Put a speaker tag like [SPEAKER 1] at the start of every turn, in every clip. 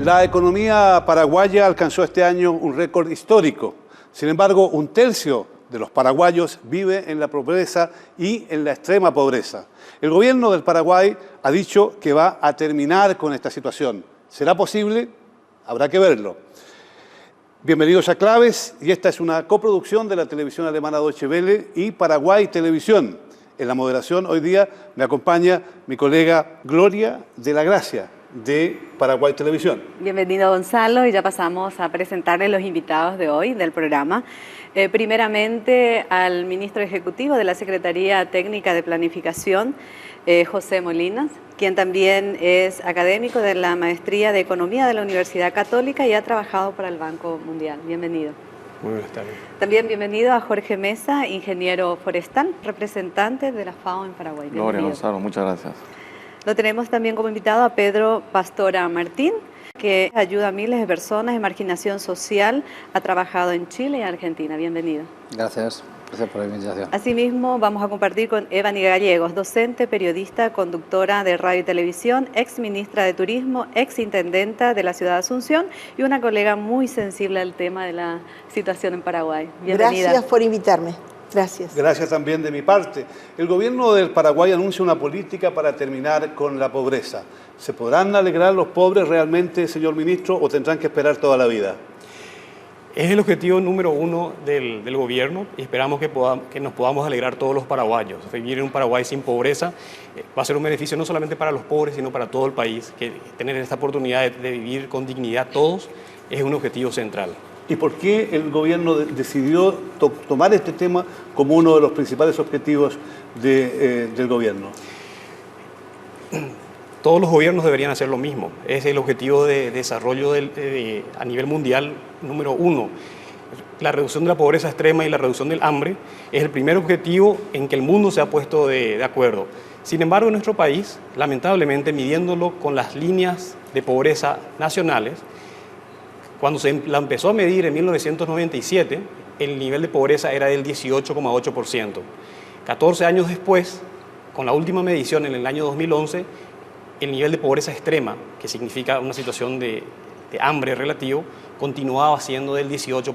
[SPEAKER 1] La economía paraguaya alcanzó este año un récord histórico. Sin embargo, un tercio de los paraguayos vive en la pobreza y en la extrema pobreza. El gobierno del Paraguay ha dicho que va a terminar con esta situación. ¿Será posible? Habrá que verlo. Bienvenidos a Claves, y esta es una coproducción de la televisión alemana Deutsche Welle y Paraguay Televisión. En la moderación hoy día me acompaña mi colega Gloria de la Gracia, de Paraguay Televisión.
[SPEAKER 2] Bienvenido, Gonzalo, y ya pasamos a presentarle los invitados de hoy del programa. Primeramente al ministro ejecutivo de la Secretaría Técnica de Planificación, José Molinas, quien también es académico de la Maestría de Economía de la Universidad Católica y ha trabajado para el Banco Mundial. Bienvenido.
[SPEAKER 3] Muy buenas tardes.
[SPEAKER 2] También bienvenido a Jorge Mesa, ingeniero forestal, representante de la FAO en Paraguay. Bienvenido.
[SPEAKER 3] Gloria, Gonzalo, muchas gracias.
[SPEAKER 2] Lo tenemos también como invitado a Pedro Pastora Martín, que ayuda a miles de personas en marginación social, ha trabajado en Chile y Argentina. Bienvenido.
[SPEAKER 4] Gracias por la invitación.
[SPEAKER 2] Asimismo, vamos a compartir con Evany Gallegos, docente, periodista, conductora de radio y televisión, ex ministra de Turismo, ex intendenta de la ciudad de Asunción y una colega muy sensible al tema de la situación en Paraguay. Bienvenida.
[SPEAKER 5] Gracias por invitarme. Gracias.
[SPEAKER 1] Gracias también de mi parte. El gobierno del Paraguay anuncia una política para terminar con la pobreza. ¿Se podrán alegrar los pobres realmente, señor ministro, o tendrán que esperar toda la vida?
[SPEAKER 3] Es el objetivo número uno del gobierno y esperamos que nos podamos alegrar todos los paraguayos. Vivir en un Paraguay sin pobreza va a ser un beneficio no solamente para los pobres, sino para todo el país. Que tener esta oportunidad de vivir con dignidad todos es un objetivo central.
[SPEAKER 1] ¿Y por qué el gobierno decidió tomar este tema como uno de los principales objetivos del gobierno?
[SPEAKER 3] Todos los gobiernos deberían hacer lo mismo. Es el objetivo de desarrollo a nivel mundial número uno. La reducción de la pobreza extrema y la reducción del hambre es el primer objetivo en que el mundo se ha puesto de acuerdo. Sin embargo, en nuestro país, lamentablemente, midiéndolo con las líneas de pobreza nacionales, cuando se la empezó a medir en 1997, el nivel de pobreza era del 18,8%. 14 años después, con la última medición en el año 2011, el nivel de pobreza extrema, que significa una situación de hambre relativo, continuaba siendo del 18%.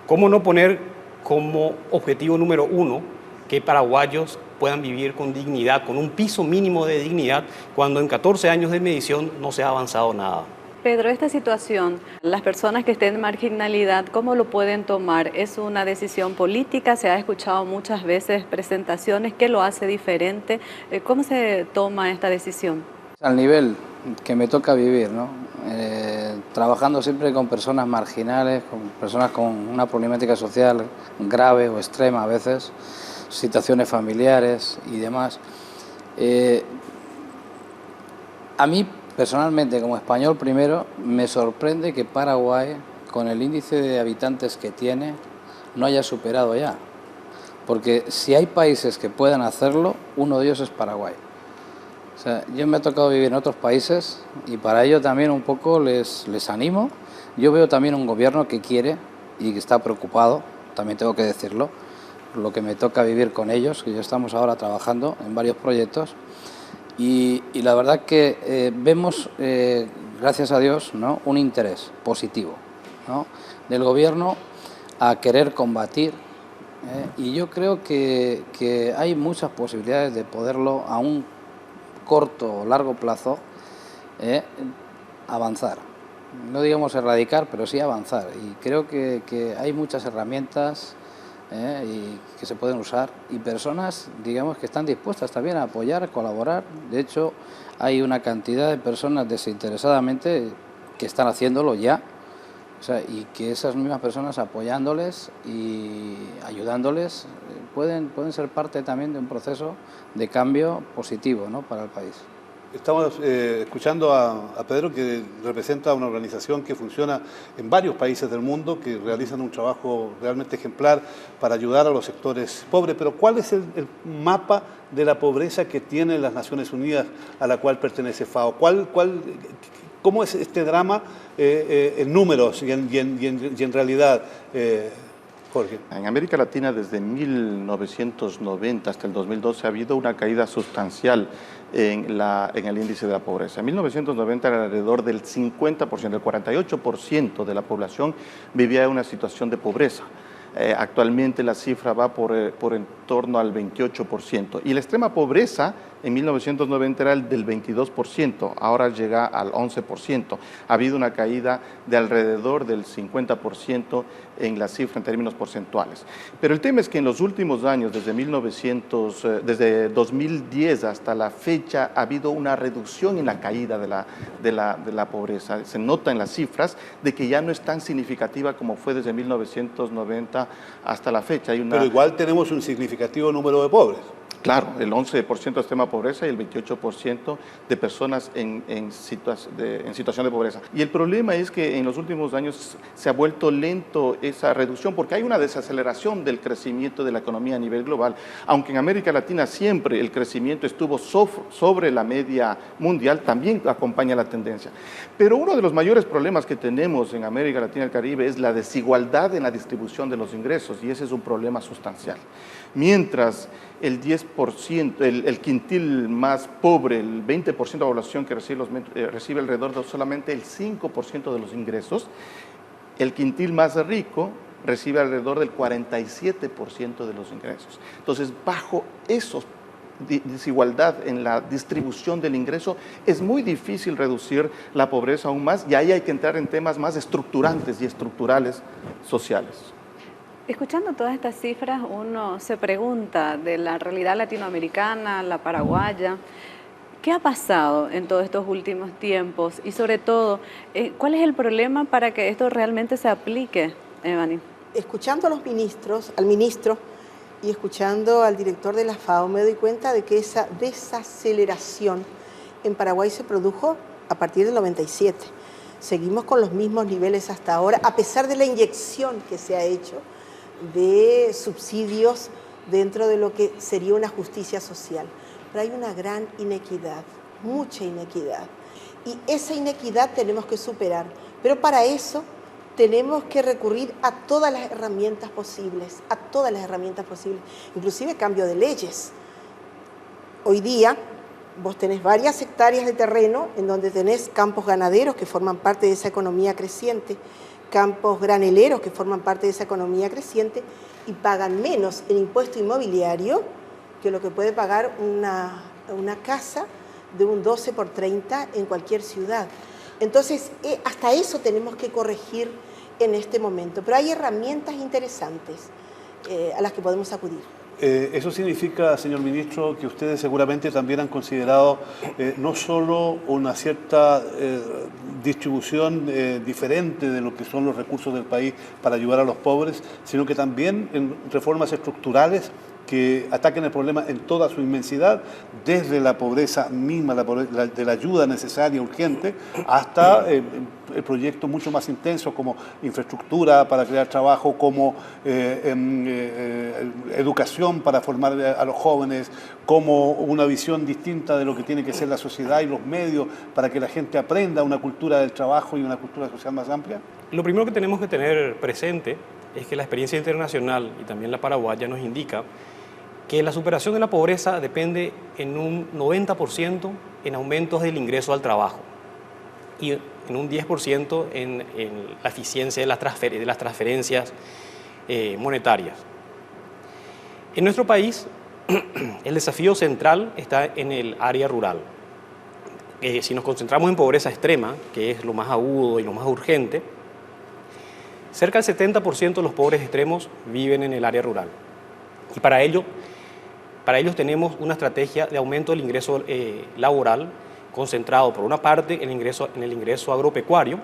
[SPEAKER 3] ¿Cómo no poner como objetivo número uno que paraguayos puedan vivir con dignidad, con un piso mínimo de dignidad, cuando en 14 años de medición no se ha avanzado nada?
[SPEAKER 2] Pedro, esta situación, las personas que estén en marginalidad, ¿cómo lo pueden tomar? ¿Es una decisión política? Se ha escuchado muchas veces presentaciones. ¿Qué lo hace diferente? ¿Cómo se toma esta decisión?
[SPEAKER 4] Al nivel que me toca vivir, ¿no? Trabajando siempre con personas marginales, con personas con una problemática social grave o extrema a veces, situaciones familiares y demás. A mí, personalmente, como español primero, me sorprende que Paraguay, con el índice de habitantes que tiene, no haya superado ya. Porque si hay países que puedan hacerlo, uno de ellos es Paraguay. O sea, yo me ha tocado vivir en otros países y para ello también un poco les animo. Yo veo también un gobierno que quiere y que está preocupado, también tengo que decirlo, por lo que me toca vivir con ellos, que ya estamos ahora trabajando en varios proyectos. Y la verdad que vemos, gracias a Dios, ¿no?, un interés positivo, ¿no?, del gobierno a querer combatir. Y yo creo que hay muchas posibilidades de poderlo a un corto o largo plazo avanzar. No digamos erradicar, pero sí avanzar. Y creo que hay muchas herramientas y que se pueden usar y personas, digamos, que están dispuestas también a apoyar, a colaborar. De hecho, hay una cantidad de personas desinteresadamente que están haciéndolo ya, o sea, y que esas mismas personas apoyándoles y ayudándoles pueden ser parte también de un proceso de cambio positivo, ¿no?, para el país.
[SPEAKER 1] Estamos escuchando a Pedro, que representa una organización que funciona en varios países del mundo, que realizan un trabajo realmente ejemplar para ayudar a los sectores pobres. Pero ¿cuál es el mapa de la pobreza que tienen las Naciones Unidas a la cual pertenece FAO? ¿Cómo es este drama en números y en realidad, Jorge.
[SPEAKER 6] En América Latina desde 1990 hasta el 2012 ha habido una caída sustancial en el índice de la pobreza. En 1990 era alrededor del 50%, el 48% de la población vivía en una situación de pobreza. Actualmente la cifra va por en torno al 28%. Y la extrema pobreza en 1990 era del 22%, ahora llega al 11%. Ha habido una caída de alrededor del 50% en la cifra en términos porcentuales. Pero el tema es que en los últimos años, desde 2010 hasta la fecha, ha habido una reducción en la caída de la pobreza. Se nota en las cifras de que ya no es tan significativa como fue desde 1990 hasta la fecha.
[SPEAKER 1] Pero igual tenemos un significativo número de pobres.
[SPEAKER 6] Claro, el 11% de extrema pobreza y el 28% de personas en situación de pobreza. Y el problema es que en los últimos años se ha vuelto lento esa reducción porque hay una desaceleración del crecimiento de la economía a nivel global. Aunque en América Latina siempre el crecimiento estuvo sobre la media mundial, también acompaña la tendencia. Pero uno de los mayores problemas que tenemos en América Latina y el Caribe es la desigualdad en la distribución de los ingresos, y ese es un problema sustancial. Mientras el 10%, el quintil más pobre, el 20% de la población que recibe alrededor de solamente el 5% de los ingresos, el quintil más rico recibe alrededor del 47% de los ingresos. Entonces, bajo esa desigualdad en la distribución del ingreso, es muy difícil reducir la pobreza aún más, y ahí hay que entrar en temas más estructurantes y estructurales sociales.
[SPEAKER 2] Escuchando todas estas cifras, uno se pregunta de la realidad latinoamericana, la paraguaya, ¿qué ha pasado en todos estos últimos tiempos? Y sobre todo, ¿cuál es el problema para que esto realmente se aplique, Evany?
[SPEAKER 5] Escuchando a los ministros, al ministro y escuchando al director de la FAO, me doy cuenta de que esa desaceleración en Paraguay se produjo a partir del 97. Seguimos con los mismos niveles hasta ahora, a pesar de la inyección que se ha hecho de subsidios dentro de lo que sería una justicia social. Pero hay una gran inequidad, mucha inequidad. Y esa inequidad tenemos que superar. Pero para eso tenemos que recurrir a todas las herramientas posibles, inclusive cambio de leyes. Hoy día vos tenés varias hectáreas de terreno en donde tenés campos ganaderos que forman parte de esa economía creciente, campos graneleros que forman parte de esa economía creciente y pagan menos en impuesto inmobiliario que lo que puede pagar una casa de un 12 por 30 en cualquier ciudad. Entonces, hasta eso tenemos que corregir en este momento. Pero hay herramientas interesantes a las que podemos acudir.
[SPEAKER 1] Eso significa, señor ministro, que ustedes seguramente también han considerado no solo una cierta distribución diferente de lo que son los recursos del país para ayudar a los pobres, sino que también en reformas estructurales que ataquen el problema en toda su inmensidad, desde la pobreza misma, de la ayuda necesaria, urgente, hasta el proyecto mucho más intenso como infraestructura para crear trabajo, como educación para formar a los jóvenes, como una visión distinta de lo que tiene que ser la sociedad y los medios para que la gente aprenda una cultura del trabajo y una cultura social más amplia?
[SPEAKER 3] Lo primero que tenemos que tener presente es que la experiencia internacional y también la paraguaya nos indica que la superación de la pobreza depende en un 90% en aumentos del ingreso al trabajo y en un 10% en la eficiencia de las transferencias monetarias. En nuestro país, el desafío central está en el área rural. Si nos concentramos en pobreza extrema, que es lo más agudo y lo más urgente, cerca del 70% de los pobres extremos viven en el área rural. Y para ellos tenemos una estrategia de aumento del ingreso laboral concentrado por una parte en el ingreso agropecuario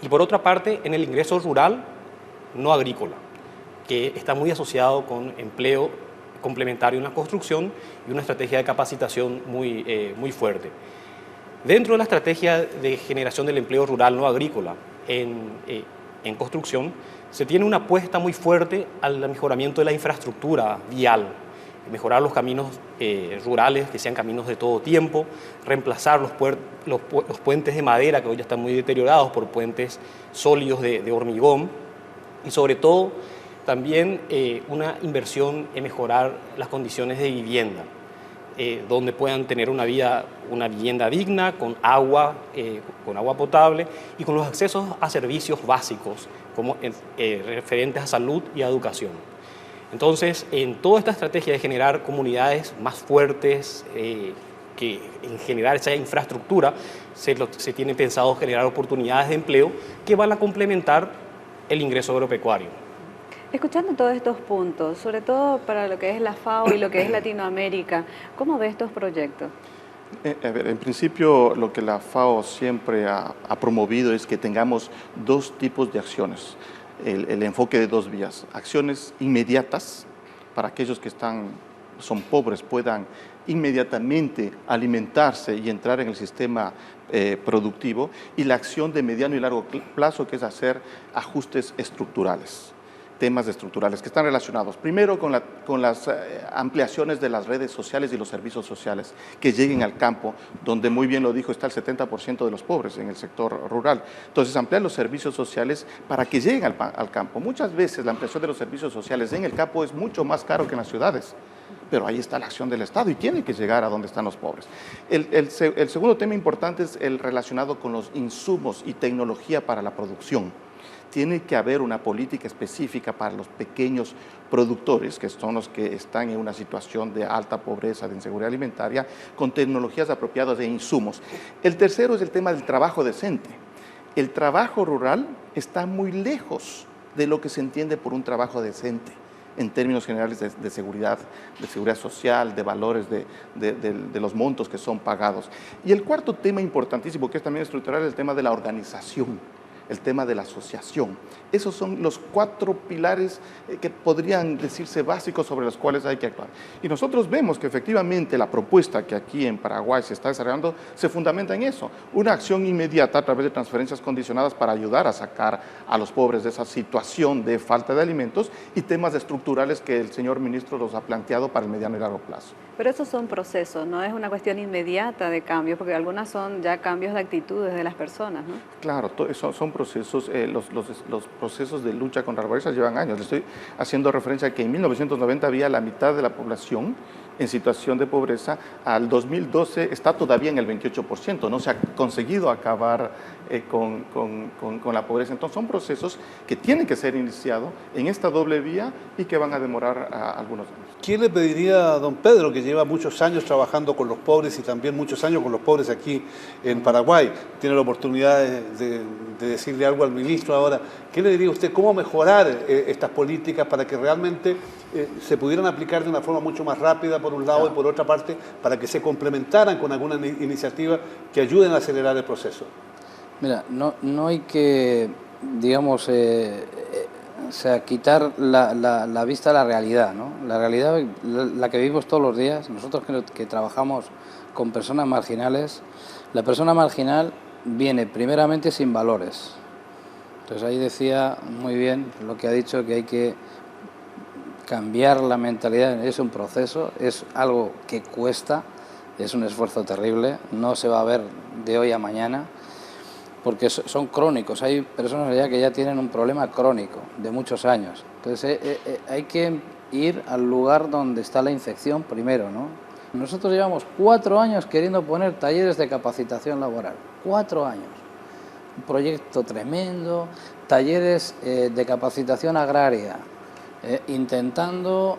[SPEAKER 3] y por otra parte en el ingreso rural no agrícola, que está muy asociado con empleo complementario en la construcción y una estrategia de capacitación muy fuerte. Dentro de la estrategia de generación del empleo rural no agrícola en construcción, se tiene una apuesta muy fuerte al mejoramiento de la infraestructura vial, mejorar los caminos rurales, que sean caminos de todo tiempo, reemplazar los puentes de madera, que hoy ya están muy deteriorados, por puentes sólidos de hormigón, y sobre todo También una inversión en mejorar las condiciones de vivienda, donde puedan tener una vivienda digna, con agua potable y con los accesos a servicios básicos como referentes a salud y a educación. Entonces, en toda esta estrategia de generar comunidades más fuertes, que en generar esa infraestructura, se tiene pensado generar oportunidades de empleo que van a complementar el ingreso agropecuario.
[SPEAKER 2] Escuchando todos estos puntos, sobre todo para lo que es la FAO y lo que es Latinoamérica, ¿cómo ve estos proyectos?
[SPEAKER 6] A ver, en principio, lo que la FAO siempre ha promovido es que tengamos dos tipos de acciones. El enfoque de dos vías: acciones inmediatas para aquellos que son pobres puedan inmediatamente alimentarse y entrar en el sistema productivo, y la acción de mediano y largo plazo, que es hacer ajustes estructurales, temas estructurales que están relacionados primero con las ampliaciones de las redes sociales y los servicios sociales que lleguen al campo, donde, muy bien lo dijo, está el 70% de los pobres en el sector rural. Entonces, ampliar los servicios sociales para que lleguen al campo. Muchas veces la ampliación de los servicios sociales en el campo es mucho más caro que en las ciudades, pero ahí está la acción del Estado y tiene que llegar a donde están los pobres. El segundo tema importante es el relacionado con los insumos y tecnología para la producción. Tiene que haber una política específica para los pequeños productores, que son los que están en una situación de alta pobreza, de inseguridad alimentaria, con tecnologías apropiadas de insumos. El tercero es el tema del trabajo decente. El trabajo rural está muy lejos de lo que se entiende por un trabajo decente en términos generales de seguridad social, de valores, de los montos que son pagados. Y el cuarto tema importantísimo, que es también estructural, es el tema de la organización, el tema de la asociación. Esos son los cuatro pilares que podrían decirse básicos, sobre los cuales hay que actuar. Y nosotros vemos que efectivamente la propuesta que aquí en Paraguay se está desarrollando se fundamenta en eso: una acción inmediata a través de transferencias condicionadas para ayudar a sacar a los pobres de esa situación de falta de alimentos, y temas estructurales que el señor ministro los ha planteado para el mediano y largo plazo.
[SPEAKER 2] Pero esos son procesos, no es una cuestión inmediata de cambio, porque algunas son ya cambios de actitudes de las personas, ¿no?
[SPEAKER 6] Claro, son procesos, los procesos de lucha contra la pobreza llevan años. Le estoy haciendo referencia a que en 1990 había la mitad de la población en situación de pobreza. Al 2012 está todavía en el 28%, no se ha conseguido acabar con la pobreza. Entonces, son procesos que tienen que ser iniciados en esta doble vía y que van a demorar algunos años.
[SPEAKER 1] ¿Qué le pediría a don Pedro, que lleva muchos años trabajando con los pobres y también muchos años con los pobres aquí en Paraguay? Tiene la oportunidad de decirle algo al ministro ahora. ¿Qué le diría usted? ¿Cómo mejorar estas políticas para que realmente se pudieran aplicar de una forma mucho más rápida, por un lado, y por otra parte, para que se complementaran con alguna iniciativa que ayuden a acelerar el proceso?
[SPEAKER 4] Mira, no hay que, digamos, quitar la vista a la realidad, ¿no? La realidad, la que vivimos todos los días. Nosotros que trabajamos con personas marginales, la persona marginal viene primeramente sin valores. Entonces, ahí decía muy bien lo que ha dicho, que hay que cambiar la mentalidad. Es un proceso, es algo que cuesta, es un esfuerzo terrible, no se va a ver de hoy a mañana, porque son crónicos. Hay personas allá que ya tienen un problema crónico de muchos años. Entonces hay que ir al lugar donde está la infección primero, ¿no? Nosotros llevamos 4 años queriendo poner talleres de capacitación laboral. 4 años. Un proyecto tremendo, talleres de capacitación agraria, intentando,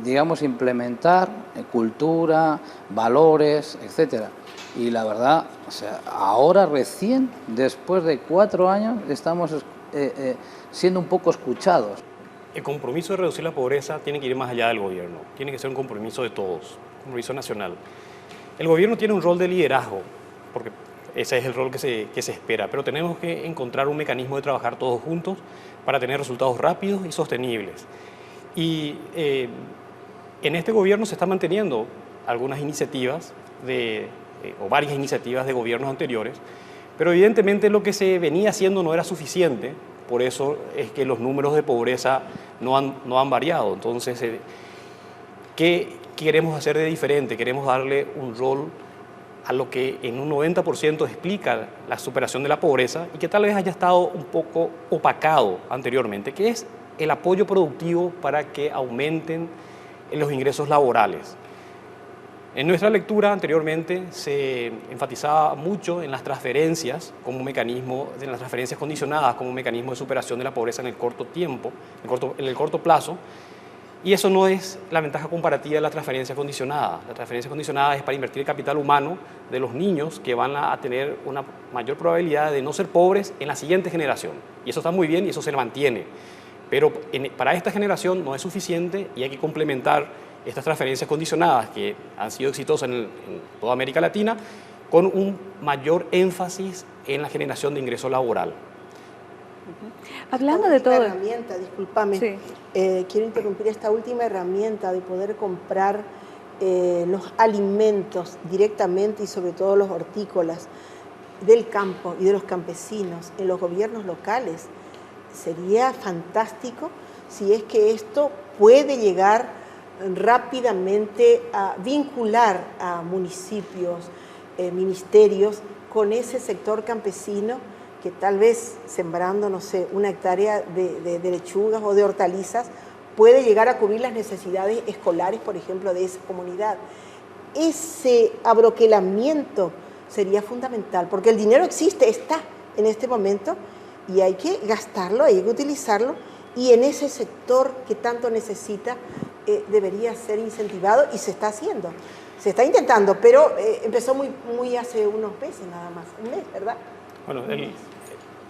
[SPEAKER 4] digamos, implementar cultura, valores, etcétera. Y la verdad, o sea, ahora recién, después de 4 años, estamos siendo un poco escuchados.
[SPEAKER 3] El compromiso de reducir la pobreza tiene que ir más allá del gobierno, tiene que ser un compromiso de todos, un compromiso nacional. El gobierno tiene un rol de liderazgo, porque ese es el rol que se espera, pero tenemos que encontrar un mecanismo de trabajar todos juntos para tener resultados rápidos y sostenibles. Y en este gobierno se están manteniendo algunas iniciativas o varias iniciativas de gobiernos anteriores, pero evidentemente lo que se venía haciendo no era suficiente, por eso es que los números de pobreza no han variado. Entonces, ¿qué queremos hacer de diferente? Queremos darle un rol a lo que en un 90% explica la superación de la pobreza y que tal vez haya estado un poco opacado anteriormente, que es el apoyo productivo para que aumenten los ingresos laborales. En nuestra lectura anteriormente se enfatizaba mucho en las transferencias como mecanismo, en las transferencias condicionadas como mecanismo de superación de la pobreza en el corto tiempo, en el corto plazo, y eso no es la ventaja comparativa de la transferencia condicionada. La transferencia condicionada es para invertir el capital humano de los niños que van a tener una mayor probabilidad de no ser pobres en la siguiente generación. Y eso está muy bien y eso se mantiene. Pero para esta generación no es suficiente y hay que complementar estas transferencias condicionadas que han sido exitosas en toda América Latina con un mayor énfasis en la generación de ingreso laboral.
[SPEAKER 2] Hablando de todo...
[SPEAKER 5] Esta herramienta, discúlpame,
[SPEAKER 2] Sí.
[SPEAKER 5] Quiero interrumpir esta última herramienta de poder comprar los alimentos directamente y sobre todo los hortícolas del campo y de los campesinos en los gobiernos locales. Sería fantástico si es que esto puede llegar rápidamente a vincular a municipios, ministerios con ese sector campesino que tal vez sembrando, no sé, una hectárea de lechugas o de hortalizas puede llegar a cubrir las necesidades escolares, por ejemplo, de esa comunidad. Ese abroquelamiento sería fundamental, porque el dinero existe, está en este momento, y hay que gastarlo, hay que utilizarlo, y en ese sector que tanto necesita debería ser incentivado, y se está haciendo. Se está intentando, pero empezó muy hace unos meses nada más, un mes, ¿verdad?
[SPEAKER 3] Bueno,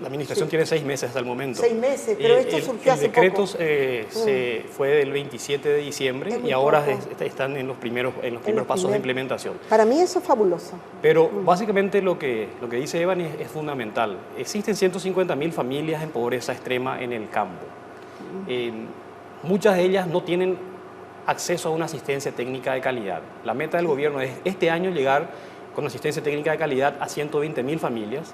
[SPEAKER 3] la administración tiene 6 meses hasta el momento.
[SPEAKER 5] 6 meses, pero esto surgió hace poco.
[SPEAKER 3] El decreto fue del 27 de diciembre y ahora están en los primeros pasos de implementación.
[SPEAKER 5] Para mí eso es fabuloso.
[SPEAKER 3] Pero básicamente lo que dice Evan es fundamental. Existen 150.000 familias en pobreza extrema en el campo. Muchas de ellas no tienen acceso a una asistencia técnica de calidad. La meta del gobierno es este año llegar con asistencia técnica de calidad a 120.000 familias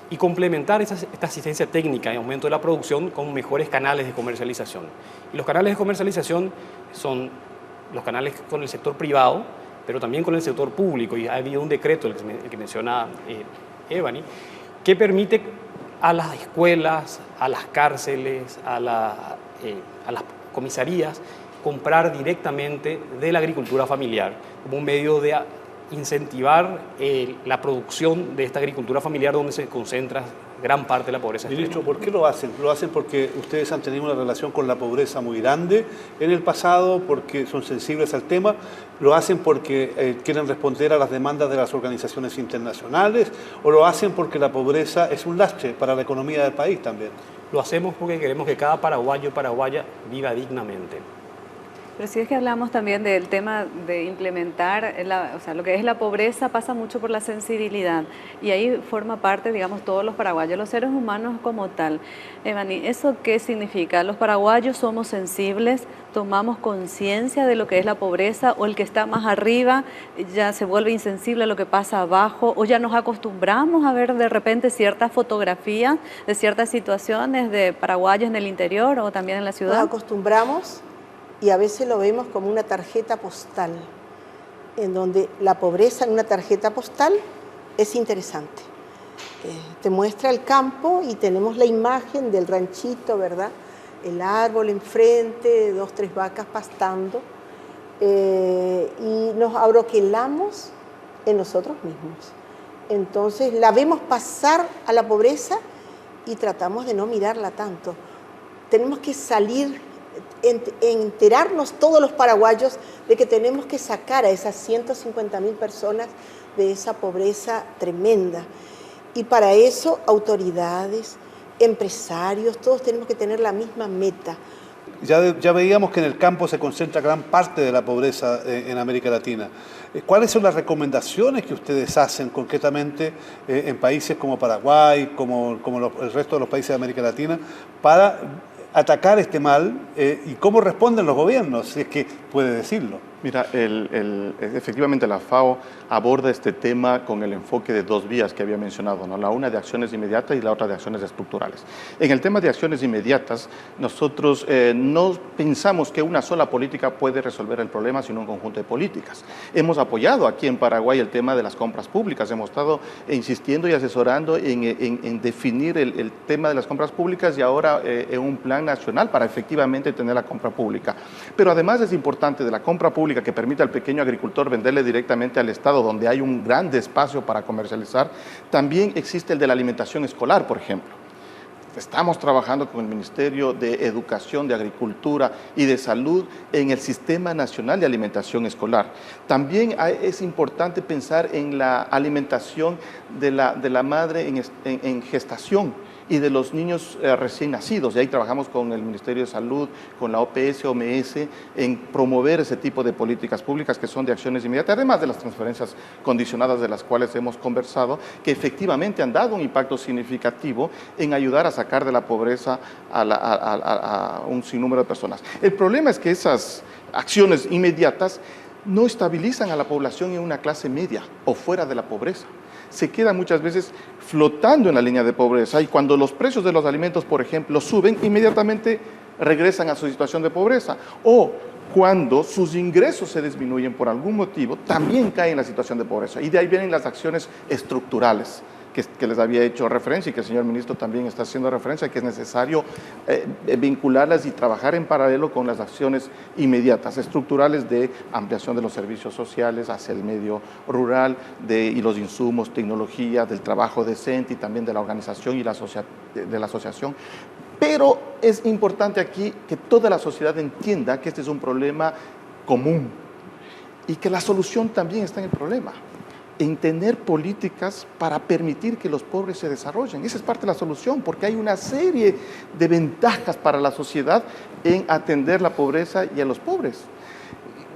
[SPEAKER 3] y complementar esta asistencia técnica y aumento de la producción con mejores canales de comercialización. Y los canales de comercialización son los canales con el sector privado, pero también con el sector público. Y ha habido un decreto, el que menciona Evany, que permite a las escuelas, a las cárceles, a las comisarías, comprar directamente de la agricultura familiar como un medio de incentivar la producción de esta agricultura familiar donde se concentra gran parte de la pobreza extrema.
[SPEAKER 1] Ministro, ¿por qué lo hacen? ¿Lo hacen porque ustedes han tenido una relación con la pobreza muy grande en el pasado, porque son sensibles al tema? ¿Lo hacen porque quieren responder a las demandas de las organizaciones internacionales? ¿O lo hacen porque la pobreza es un lastre para la economía del país también?
[SPEAKER 3] Lo hacemos porque queremos que cada paraguayo y paraguaya viva dignamente.
[SPEAKER 2] Pero si es que hablamos también del tema de implementar, o sea, lo que es la pobreza pasa mucho por la sensibilidad y ahí forma parte, digamos, todos los paraguayos, los seres humanos como tal. Evany, ¿eso qué significa? ¿Los paraguayos somos sensibles, tomamos conciencia de lo que es la pobreza o el que está más arriba ya se vuelve insensible a lo que pasa abajo o ya nos acostumbramos a ver de repente ciertas fotografías de ciertas situaciones de paraguayos en el interior o también en la ciudad?
[SPEAKER 5] Nos acostumbramos y a veces lo vemos como una tarjeta postal, en donde la pobreza en una tarjeta postal es interesante. Te muestra el campo y tenemos la imagen del ranchito, ¿verdad? El árbol enfrente, 2, 3 vacas pastando, y nos abroquelamos en nosotros mismos. Entonces la vemos pasar a la pobreza y tratamos de no mirarla tanto. Tenemos que salir, enterarnos todos los paraguayos de que tenemos que sacar a esas 150.000 personas de esa pobreza tremenda. Y para eso autoridades, empresarios, todos tenemos que tener la misma meta.
[SPEAKER 1] Ya veíamos que en el campo se concentra gran parte de la pobreza en América Latina. ¿Cuáles son las recomendaciones que ustedes hacen concretamente en países como Paraguay, como el resto de los países de América Latina, para atacar este mal y cómo responden los gobiernos, si es que puede decirlo?
[SPEAKER 6] Mira, efectivamente la FAO aborda este tema con el enfoque de dos vías que había mencionado, ¿no? La una de acciones inmediatas y la otra de acciones estructurales. En el tema de acciones inmediatas, nosotros no pensamos que una sola política puede resolver el problema, sino un conjunto de políticas. Hemos apoyado aquí en Paraguay el tema de las compras públicas, hemos estado insistiendo y asesorando en definir el tema de las compras públicas y ahora en un plan nacional para efectivamente tener la compra pública. Pero además es importante de la compra pública que permite al pequeño agricultor venderle directamente al Estado, donde hay un gran espacio para comercializar, también existe el de la alimentación escolar, por ejemplo. Estamos trabajando con el Ministerio de Educación, de Agricultura y de Salud en el Sistema Nacional de Alimentación Escolar. También es importante pensar en la alimentación de la madre en gestación y de los niños recién nacidos. Y ahí trabajamos con el Ministerio de Salud, con la OPS, OMS, en promover ese tipo de políticas públicas que son de acciones inmediatas, además de las transferencias condicionadas de las cuales hemos conversado, que efectivamente han dado un impacto significativo en ayudar a sacar de la pobreza a un sinnúmero de personas. El problema es que esas acciones inmediatas no estabilizan a la población en una clase media o fuera de la pobreza. Se quedan muchas veces flotando en la línea de pobreza y cuando los precios de los alimentos, por ejemplo, suben, inmediatamente regresan a su situación de pobreza. O cuando sus ingresos se disminuyen por algún motivo, también caen en la situación de pobreza. Y de ahí vienen las acciones estructurales que les había hecho referencia y que el señor ministro también está haciendo referencia, que es necesario vincularlas y trabajar en paralelo con las acciones inmediatas, estructurales de ampliación de los servicios sociales hacia el medio rural y los insumos, tecnología, del trabajo decente y también de la organización y de la asociación. Pero es importante aquí que toda la sociedad entienda que este es un problema común y que la solución también está en el problema, en tener políticas para permitir que los pobres se desarrollen. Esa es parte de la solución, porque hay una serie de ventajas para la sociedad en atender la pobreza y a los pobres.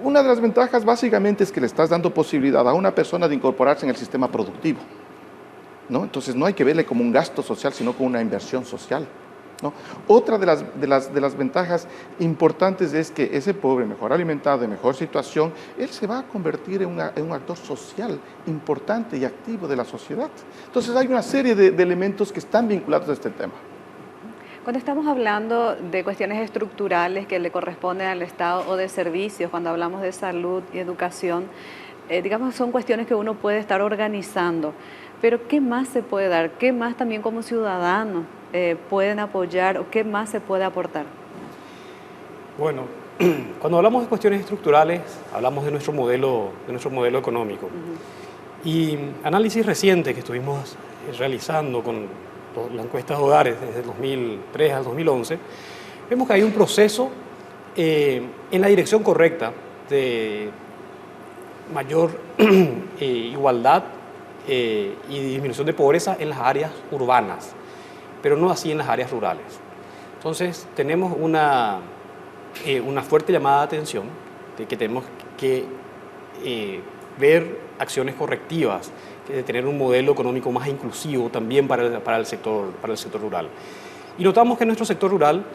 [SPEAKER 6] Una de las ventajas básicamente es que le estás dando posibilidad a una persona de incorporarse en el sistema productivo, ¿no? Entonces no hay que verle como un gasto social, sino como una inversión social, ¿no? Otra de las ventajas importantes es que ese pobre mejor alimentado, en mejor situación, él se va a convertir en un actor social importante y activo de la sociedad. Entonces hay una serie de elementos que están vinculados a este tema.
[SPEAKER 2] Cuando estamos hablando de cuestiones estructurales que le corresponden al Estado o de servicios, cuando hablamos de salud y educación, digamos, son cuestiones que uno puede estar organizando. Pero ¿qué más se puede dar? ¿Qué más también como ciudadanos pueden apoyar o qué más se puede aportar?
[SPEAKER 3] Bueno, cuando hablamos de cuestiones estructurales, hablamos de nuestro modelo económico. Y análisis reciente que estuvimos realizando con las encuestas de hogares desde el 2003 al 2011, vemos que hay un proceso en la dirección correcta de mayor igualdad y disminución de pobreza en las áreas urbanas, pero no así en las áreas rurales. Entonces, tenemos una fuerte llamada de atención de que tenemos que ver acciones correctivas, de tener un modelo económico más inclusivo también para el sector rural. Y notamos que nuestro sector rural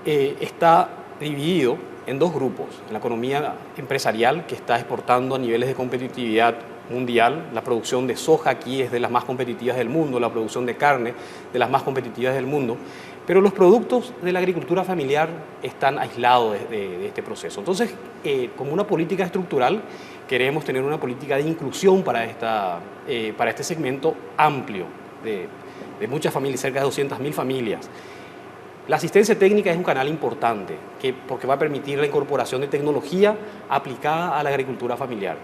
[SPEAKER 3] está dividido en dos grupos: en la economía empresarial, que está exportando a niveles de competitividad mundial. La producción de soja aquí es de las más competitivas del mundo, la producción de carne de las más competitivas del mundo, pero los productos de la agricultura familiar están aislados de este proceso. Entonces, como una política estructural, queremos tener una política de inclusión para este segmento amplio de muchas familias, cerca de 200.000 familias. La asistencia técnica es un canal importante porque va a permitir la incorporación de tecnología aplicada a la agricultura familiar.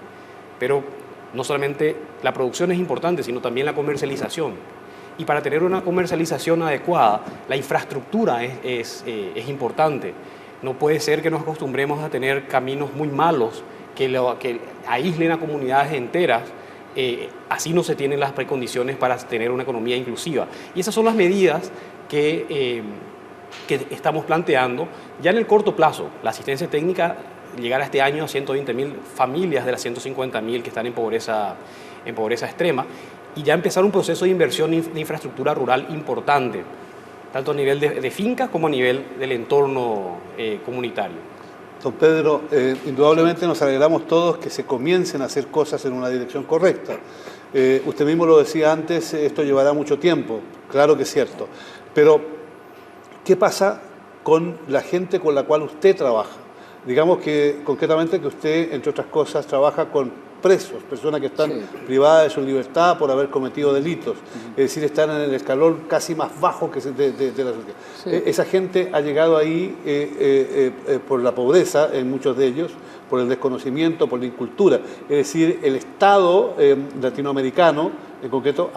[SPEAKER 3] Pero no solamente la producción es importante, sino también la comercialización. Y para tener una comercialización adecuada, la infraestructura es importante. No puede ser que nos acostumbremos a tener caminos muy malos que aíslen a comunidades enteras. Así no se tienen las precondiciones para tener una economía inclusiva. Y esas son las medidas que estamos planteando ya en el corto plazo. La asistencia técnica llegará este año a 120.000 familias de las 150.000 que están en pobreza extrema, y ya empezar un proceso de inversión de infraestructura rural importante, tanto a nivel de fincas como a nivel del entorno comunitario.
[SPEAKER 1] Don Pedro, indudablemente nos alegramos todos que se comiencen a hacer cosas en una dirección correcta. Usted mismo lo decía antes, esto llevará mucho tiempo, claro que es cierto. Pero, ¿qué pasa con la gente con la cual usted trabaja? Digamos que, concretamente, que usted, entre otras cosas, trabaja con presos, personas que están privadas de su libertad por haber cometido delitos. Es decir, están en el escalón casi más bajo que de la sociedad. Esa gente ha llegado ahí por la pobreza, en muchos de ellos, por el desconocimiento, por la incultura. Es decir, el Estado latinoamericano, en concreto,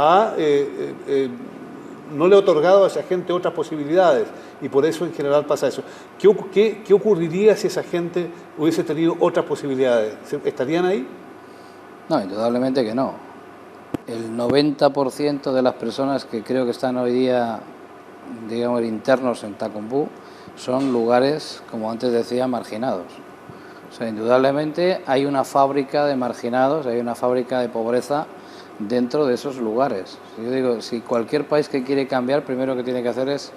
[SPEAKER 1] no le ha otorgado a esa gente otras posibilidades y por eso en general pasa eso. ¿Qué ocurriría si esa gente hubiese tenido otras posibilidades? ¿Estarían ahí?
[SPEAKER 4] No, indudablemente que no. El 90% de las personas que creo que están hoy día, digamos, internos en Tacumbú, son lugares, como antes decía, marginados. O sea, indudablemente hay una fábrica de marginados, hay una fábrica de pobreza dentro de esos lugares. Yo digo, si cualquier país que quiere cambiar, primero que tiene que hacer es,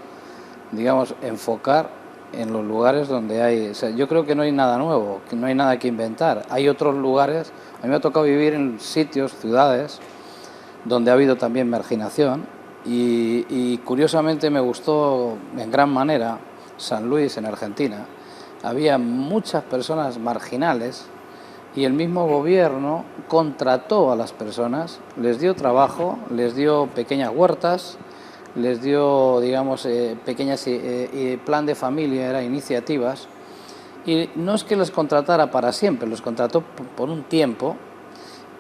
[SPEAKER 4] digamos, enfocar en los lugares donde hay... O sea, yo creo que no hay nada nuevo, que no hay nada que inventar. Hay otros lugares, a mí me ha tocado vivir en sitios, ciudades, donde ha habido también marginación y curiosamente me gustó en gran manera San Luis, en Argentina. Había muchas personas marginales y el mismo gobierno contrató a las personas, les dio trabajo, les dio pequeñas huertas, les dio, digamos, pequeñas plan de familia, era iniciativas, y no es que los contratara para siempre, los contrató por un tiempo.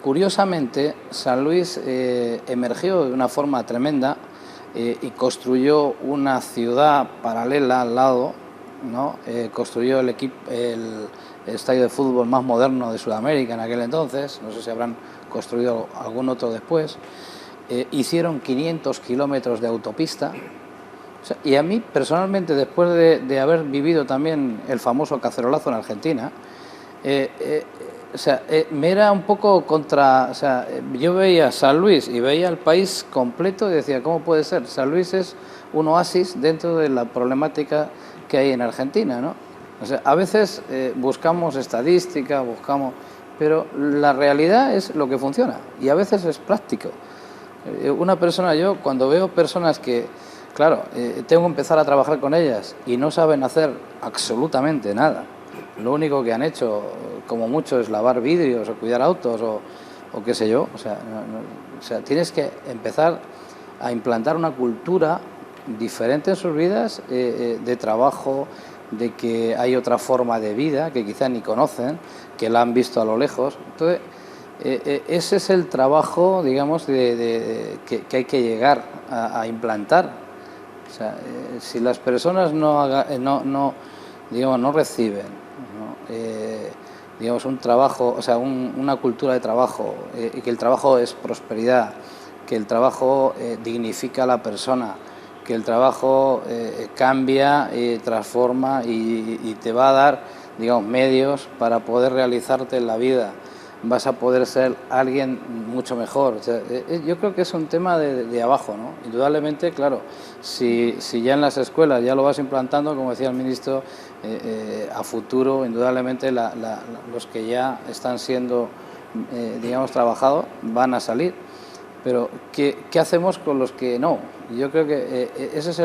[SPEAKER 4] Curiosamente, San Luis emergió de una forma tremenda y construyó una ciudad paralela al lado, ¿no? Construyó el estadio de fútbol más moderno de Sudamérica en aquel entonces, no sé si habrán construido algún otro después. Hicieron 500 kilómetros de autopista. O sea, y a mí, personalmente, después de haber vivido también el famoso cacerolazo en Argentina, me era un poco contra... O sea, yo veía San Luis y veía el país completo y decía, ¿cómo puede ser? San Luis es un oasis dentro de la problemática que hay en Argentina, ¿no? O sea, a veces buscamos estadística, pero la realidad es lo que funciona y a veces es práctico. Una persona, yo cuando veo personas que, claro, tengo que empezar a trabajar con ellas y no saben hacer absolutamente nada, lo único que han hecho, como mucho, es lavar vidrios o cuidar autos o qué sé yo, o sea, tienes que empezar a implantar una cultura diferente en sus vidas, de trabajo, de que hay otra forma de vida que quizá ni conocen, que la han visto a lo lejos. Entonces, ese es el trabajo, digamos, que hay que llegar a implantar. O sea, si las personas no reciben, ¿no? Digamos, un trabajo, o sea, una cultura de trabajo, y que el trabajo es prosperidad, que el trabajo dignifica a la persona, que el trabajo cambia, transforma y te va a dar, digamos, medios para poder realizarte en la vida. Vas a poder ser alguien mucho mejor. O sea, yo creo que es un tema de abajo, ¿no? Indudablemente, claro, si ya en las escuelas ya lo vas implantando, como decía el ministro, a futuro, indudablemente los que ya están siendo, digamos, trabajados, van a salir. Pero, ¿qué hacemos con los que no? Yo creo que ese es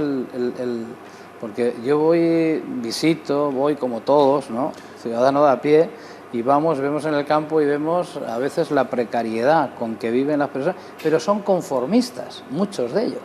[SPEAKER 4] porque yo visito, voy como todos, ¿no? Ciudadano de a pie, y vemos en el campo y vemos a veces la precariedad con que viven las personas, pero son conformistas, muchos de ellos.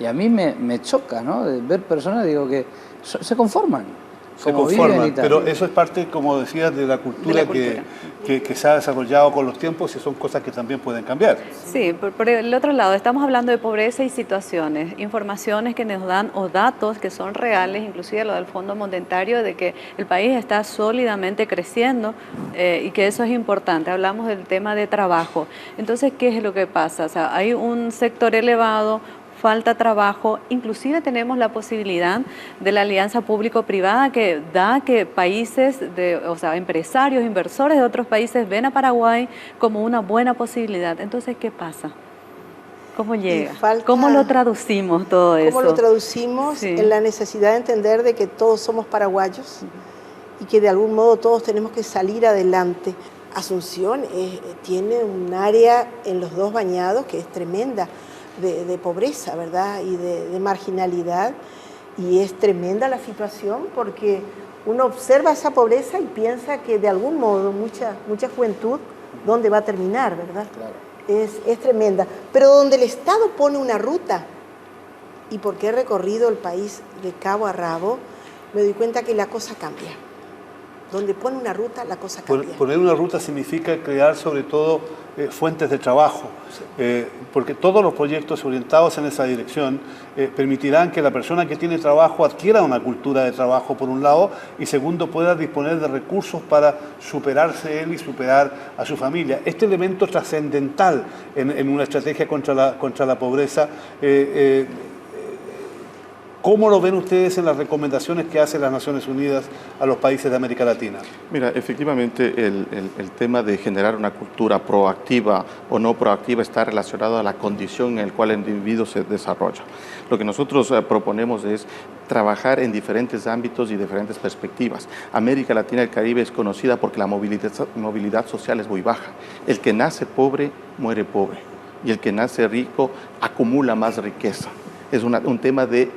[SPEAKER 4] Y a mí me choca, ¿no? De ver personas, digo, que se conforman.
[SPEAKER 1] Se conforman, pero eso es parte, como decías, de la cultura, que se ha desarrollado con los tiempos y son cosas que también pueden cambiar.
[SPEAKER 2] Sí, por el otro lado, estamos hablando de pobreza y situaciones, informaciones que nos dan o datos que son reales, inclusive lo del Fondo Monetario, de que el país está sólidamente creciendo y que eso es importante. Hablamos del tema de trabajo. Entonces, ¿qué es lo que pasa? O sea, hay un sector elevado, falta trabajo, inclusive tenemos la posibilidad de la alianza público-privada que da que países, empresarios, inversores de otros países ven a Paraguay como una buena posibilidad. Entonces, ¿qué pasa? ¿Cómo llega? ¿Cómo lo traducimos todo eso?
[SPEAKER 5] ¿Cómo lo traducimos?
[SPEAKER 2] Sí.
[SPEAKER 5] En la necesidad de entender de que todos somos paraguayos y que de algún modo todos tenemos que salir adelante. Asunción tiene un área en los Dos Bañados que es tremenda de pobreza, ¿verdad? Y de marginalidad, y es tremenda la situación porque uno observa esa pobreza y piensa que de algún modo mucha juventud, ¿dónde va a terminar, verdad?
[SPEAKER 4] Claro.
[SPEAKER 5] Es tremenda. Pero donde el Estado pone una ruta, y porque he recorrido el país de cabo a rabo, me doy cuenta que la cosa cambia. Donde pone una ruta, la cosa cambia.
[SPEAKER 1] Poner una ruta significa crear sobre todo fuentes de trabajo, porque todos los proyectos orientados en esa dirección permitirán que la persona que tiene trabajo adquiera una cultura de trabajo, por un lado, y segundo, pueda disponer de recursos para superarse él y superar a su familia. Este elemento trascendental en una estrategia contra la pobreza, ¿cómo lo ven ustedes en las recomendaciones que hacen las Naciones Unidas a los países de América Latina?
[SPEAKER 6] Mira, efectivamente el tema de generar una cultura proactiva o no proactiva está relacionado a la condición en la cual el individuo se desarrolla. Lo que nosotros proponemos es trabajar en diferentes ámbitos y diferentes perspectivas. América Latina y el Caribe es conocida porque la movilidad social es muy baja. El que nace pobre, muere pobre. Y el que nace rico, acumula más riqueza. Es un tema de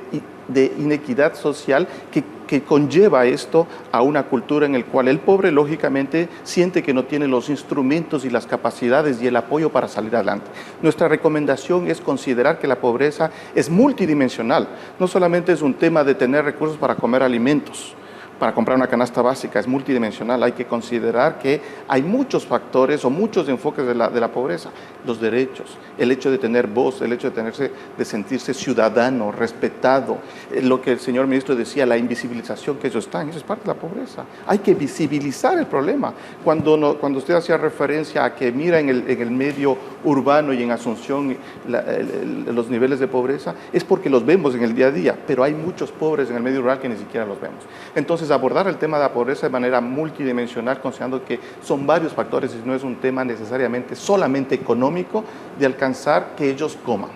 [SPEAKER 6] inequidad social que conlleva esto a una cultura en la cual el pobre, lógicamente, siente que no tiene los instrumentos y las capacidades y el apoyo para salir adelante. Nuestra recomendación es considerar que la pobreza es multidimensional. No solamente es un tema de tener recursos para comer alimentos, para comprar una canasta básica, es multidimensional. Hay que considerar que hay muchos factores o muchos enfoques de la pobreza. Los derechos, el hecho de tener voz, el hecho de sentirse ciudadano, respetado. Lo que el señor ministro decía, la invisibilización que ellos están, eso es parte de la pobreza. Hay que visibilizar el problema. Cuando usted hacía referencia a que mira en el medio urbano y en Asunción los niveles de pobreza, es porque los vemos en el día a día, pero hay muchos pobres en el medio rural que ni siquiera los vemos. Entonces, abordar el tema de la pobreza de manera multidimensional, considerando que son varios factores y no es un tema necesariamente solamente económico de alcanzar que ellos coman.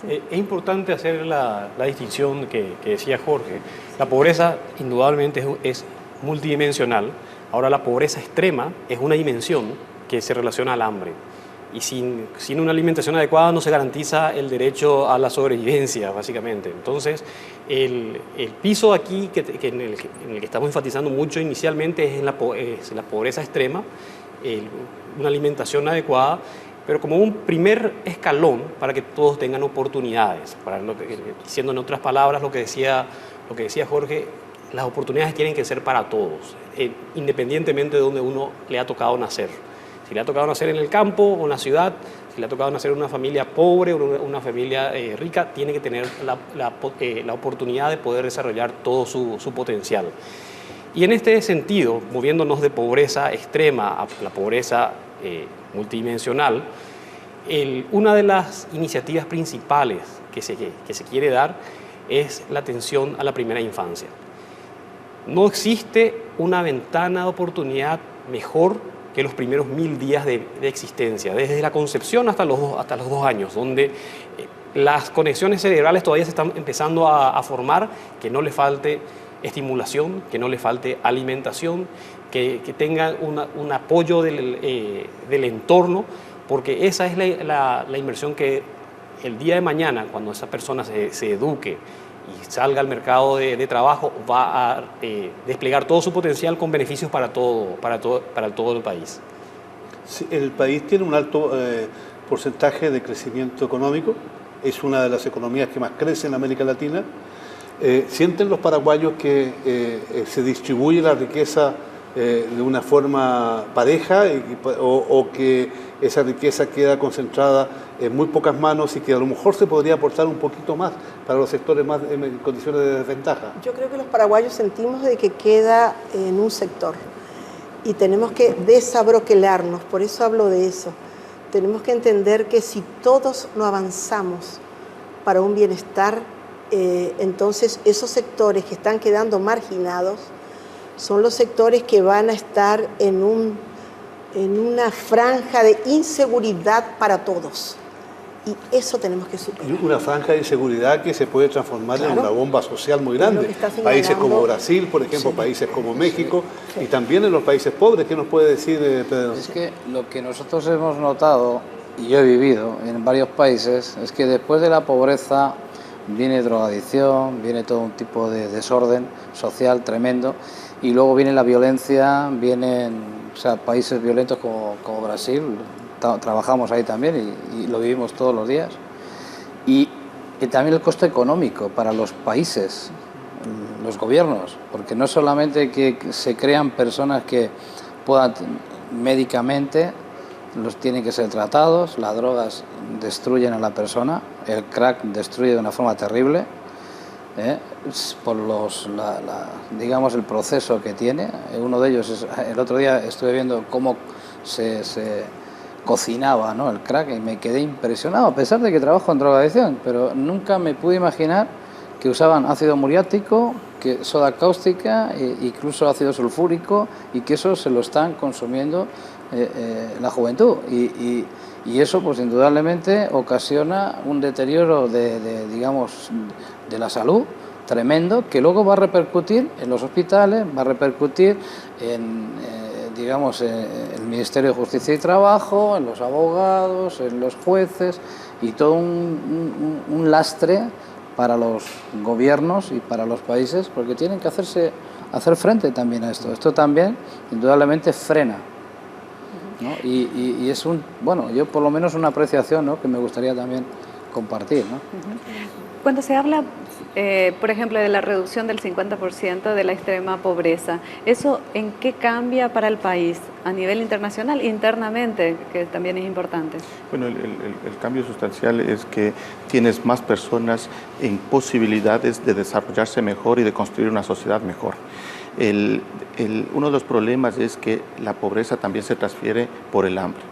[SPEAKER 3] Es importante hacer la distinción que decía Jorge. La pobreza indudablemente es multidimensional. Ahora, la pobreza extrema es una dimensión que se relaciona al hambre. Y sin una alimentación adecuada no se garantiza el derecho a la sobrevivencia, básicamente. Entonces, el piso aquí en el que estamos enfatizando mucho inicialmente es la pobreza extrema, una alimentación adecuada, pero como un primer escalón para que todos tengan oportunidades. Diciendo en otras palabras lo que decía Jorge, las oportunidades tienen que ser para todos, independientemente de donde uno le ha tocado nacer. Si le ha tocado nacer en el campo o en la ciudad, si le ha tocado nacer en una familia pobre o una familia rica, tiene que tener la oportunidad de poder desarrollar todo su potencial. Y en este sentido, moviéndonos de pobreza extrema a la pobreza multidimensional, una de las iniciativas principales que se quiere dar es la atención a la primera infancia. No existe una ventana de oportunidad mejor que los primeros 1000 días de existencia, desde la concepción hasta los 2 años, donde las conexiones cerebrales todavía se están empezando a formar, que no le falte estimulación, que no le falte alimentación, que tengan un apoyo del entorno, porque esa es la inversión que el día de mañana, cuando esa persona se eduque y salga al mercado de trabajo, va a desplegar todo su potencial con beneficios para todo el país.
[SPEAKER 1] Sí, el país tiene un alto porcentaje de crecimiento económico, es una de las economías que más crece en América Latina. ¿Sienten los paraguayos que se distribuye la riqueza de una forma pareja o que esa riqueza queda concentrada en muy pocas manos y que a lo mejor se podría aportar un poquito más para los sectores más en condiciones de desventaja?
[SPEAKER 5] Yo creo que los paraguayos sentimos de que queda en un sector y tenemos que desabroquelarnos, por eso hablo de eso. Tenemos que entender que si todos no avanzamos para un bienestar, entonces esos sectores que están quedando marginados son los sectores que van a estar en una franja de inseguridad para todos. Y eso tenemos que superar.
[SPEAKER 1] Y una franja de inseguridad que se puede transformar en una bomba social muy grande. Países como Brasil, por ejemplo, países como México, y también en los países pobres. ¿Qué nos puede decir, Pedro?
[SPEAKER 4] Es que lo que nosotros hemos notado, y yo he vivido en varios países, es que después de la pobreza viene drogadicción, viene todo un tipo de desorden social tremendo, y luego viene la violencia, vienen países violentos como Brasil. Trabajamos ahí también y lo vivimos todos los días. Y también el costo económico para los países, los gobiernos, porque no solamente que se crean personas que puedan médicamente, los tienen que ser tratados, las drogas destruyen a la persona, el crack destruye de una forma terrible, por digamos el proceso que tiene. Uno de ellos el otro día estuve viendo cómo se cocinaba, ¿no?, el crack, y me quedé impresionado, a pesar de que trabajo en drogadicción, pero nunca me pude imaginar que usaban ácido muriático, que soda cáustica, incluso ácido sulfúrico, y que eso se lo están consumiendo la juventud, y eso pues indudablemente ocasiona un deterioro digamos, de la salud tremendo, que luego va a repercutir en los hospitales, va a repercutir digamos, el Ministerio de Justicia y Trabajo, en los abogados, en los jueces, y todo un lastre para los gobiernos y para los países, porque tienen que hacer frente también a esto. Esto también, indudablemente, frena, ¿no? Y es bueno, yo por lo menos una apreciación, ¿no?, que me gustaría también compartir, ¿no?
[SPEAKER 2] Cuando se habla, por ejemplo, de la reducción del 50% de la extrema pobreza, ¿eso en qué cambia para el país a nivel internacional, internamente, que también es importante?
[SPEAKER 6] Bueno, el cambio sustancial es que tienes más personas en posibilidades de desarrollarse mejor y de construir una sociedad mejor. Uno de los problemas es que la pobreza también se transfiere por el hambre.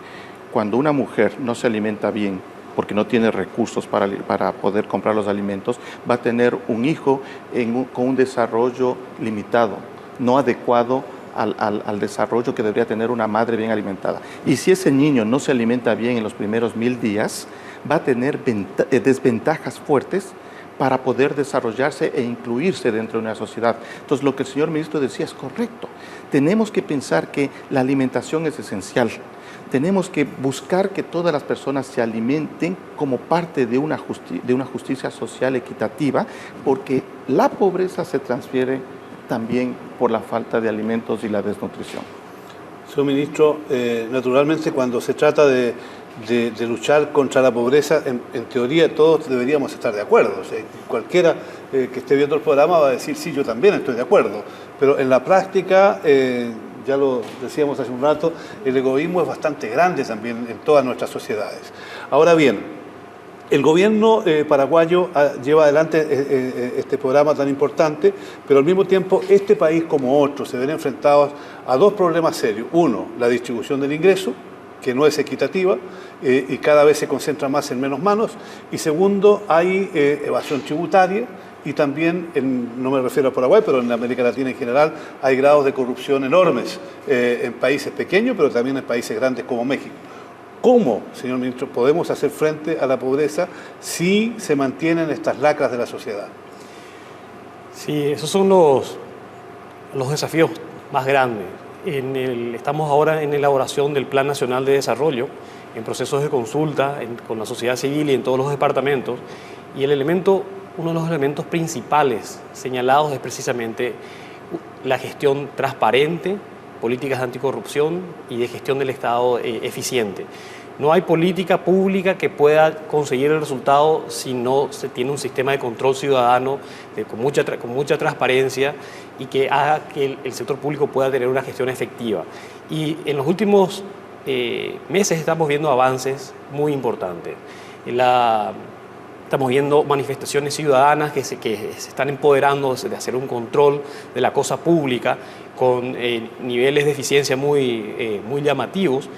[SPEAKER 6] Cuando una mujer no se alimenta bien, porque no tiene recursos para poder comprar los alimentos, va a tener un hijo con un desarrollo limitado, no adecuado al desarrollo que debería tener una madre bien alimentada. Y si ese niño no se alimenta bien en los primeros 1000 días, va a tener desventajas fuertes para poder desarrollarse e incluirse dentro de una sociedad. Entonces, lo que el señor ministro decía es correcto. Tenemos que pensar que la alimentación es esencial. Tenemos que buscar que todas las personas se alimenten como parte de una justicia social equitativa, porque la pobreza se transfiere también por la falta de alimentos y la desnutrición.
[SPEAKER 1] Señor ministro, naturalmente cuando se trata de luchar contra la pobreza, en teoría todos deberíamos estar de acuerdo. O sea, cualquiera que esté viendo el programa va a decir, sí, yo también estoy de acuerdo. Pero en la práctica, ya lo decíamos hace un rato, el egoísmo es bastante grande también en todas nuestras sociedades. Ahora bien, el gobierno paraguayo lleva adelante este programa tan importante, pero al mismo tiempo este país como otros se ven enfrentados a dos problemas serios. Uno, la distribución del ingreso, que no es equitativa y cada vez se concentra más en menos manos. Y segundo, hay evasión tributaria. Y también, no me refiero a Paraguay, pero en América Latina en general, hay grados de corrupción enormes en países pequeños, pero también en países grandes como México. ¿Cómo, señor ministro, podemos hacer frente a la pobreza si se mantienen estas lacras de la sociedad?
[SPEAKER 3] Sí, esos son los desafíos más grandes. Estamos ahora en elaboración del Plan Nacional de Desarrollo, en procesos de consulta con la sociedad civil y en todos los departamentos, y uno de los elementos principales señalados es precisamente la gestión transparente, políticas de anticorrupción y de gestión del Estado eficiente. No hay política pública que pueda conseguir el resultado si no se tiene un sistema de control ciudadano con mucha transparencia y que haga que el sector público pueda tener una gestión efectiva. Y en los últimos meses estamos viendo avances muy importantes. Estamos viendo manifestaciones ciudadanas que se están empoderando de hacer un control de la cosa pública con niveles de eficiencia muy llamativos.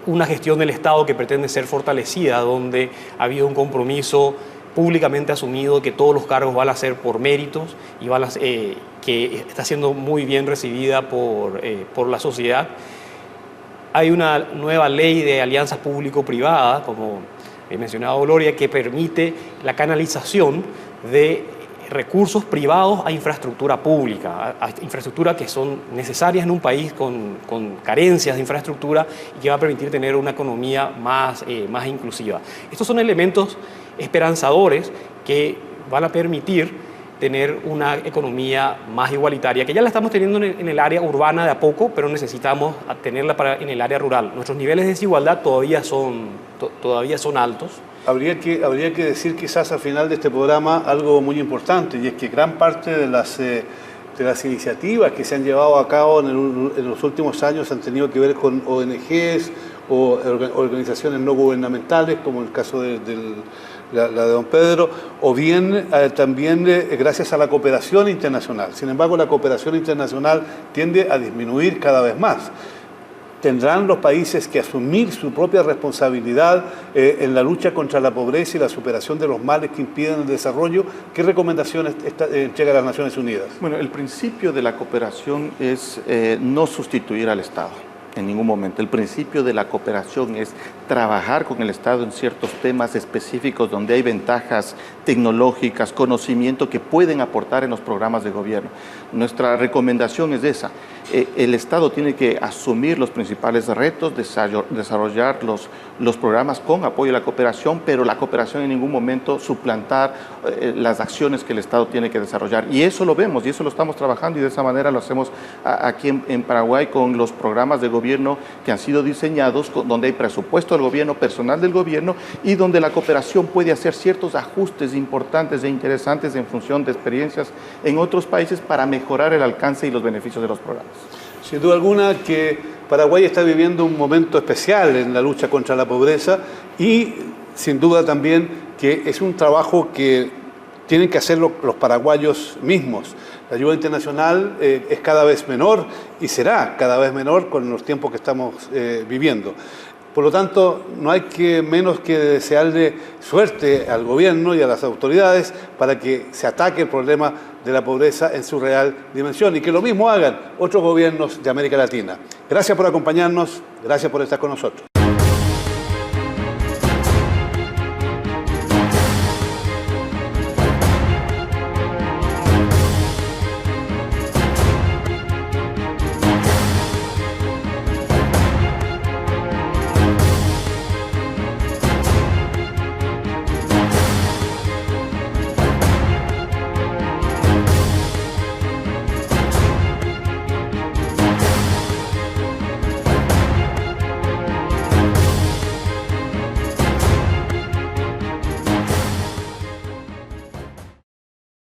[SPEAKER 3] Una gestión del Estado que pretende ser fortalecida, donde ha habido un compromiso públicamente asumido que todos los cargos van a ser por méritos y que está siendo muy bien recibida por la sociedad. Hay una nueva ley de alianzas público-privadas, como mencionaba Gloria, que permite la canalización de recursos privados a infraestructura pública, a infraestructura que son necesarias en un país con carencias de infraestructura y que va a permitir tener una economía más inclusiva. Estos son elementos esperanzadores que van a permitir tener una economía más igualitaria, que ya la estamos teniendo en el área urbana de a poco, pero necesitamos tenerla en el área rural. Nuestros niveles de desigualdad todavía son altos.
[SPEAKER 1] Habría que decir quizás al final de este programa algo muy importante, y es que gran parte de las iniciativas que se han llevado a cabo en los últimos años han tenido que ver con ONGs o organizaciones no gubernamentales, como el caso de la de don Pedro, o bien también gracias a la cooperación internacional. Sin embargo, la cooperación internacional tiende a disminuir cada vez más. Tendrán los países que asumir su propia responsabilidad en la lucha contra la pobreza y la superación de los males que impiden el desarrollo. ¿Qué recomendaciones entrega las Naciones Unidas?
[SPEAKER 6] Bueno, el principio de la cooperación es no sustituir al Estado en ningún momento. El principio de la cooperación es trabajar con el Estado en ciertos temas específicos donde hay ventajas tecnológicas, conocimiento que pueden aportar en los programas de gobierno. Nuestra recomendación es esa. El Estado tiene que asumir los principales retos, desarrollar los programas con apoyo a la cooperación, pero la cooperación en ningún momento suplantar las acciones que el Estado tiene que desarrollar. Y eso lo vemos, y eso lo estamos trabajando, y de esa manera lo hacemos aquí en Paraguay con los programas de gobierno que han sido diseñados, donde hay presupuesto del gobierno, personal del gobierno, y donde la cooperación puede hacer ciertos ajustes importantes e interesantes en función de experiencias en otros países para mejorar el alcance y los beneficios de los programas.
[SPEAKER 1] Sin duda alguna que Paraguay está viviendo un momento especial en la lucha contra la pobreza, y sin duda también que es un trabajo que tienen que hacer los paraguayos mismos. La ayuda internacional es cada vez menor y será cada vez menor con los tiempos que estamos viviendo. Por lo tanto, no hay menos que desearle suerte al gobierno y a las autoridades para que se ataque el problema de la pobreza en su real dimensión, y que lo mismo hagan otros gobiernos de América Latina. Gracias por acompañarnos, gracias por estar con nosotros.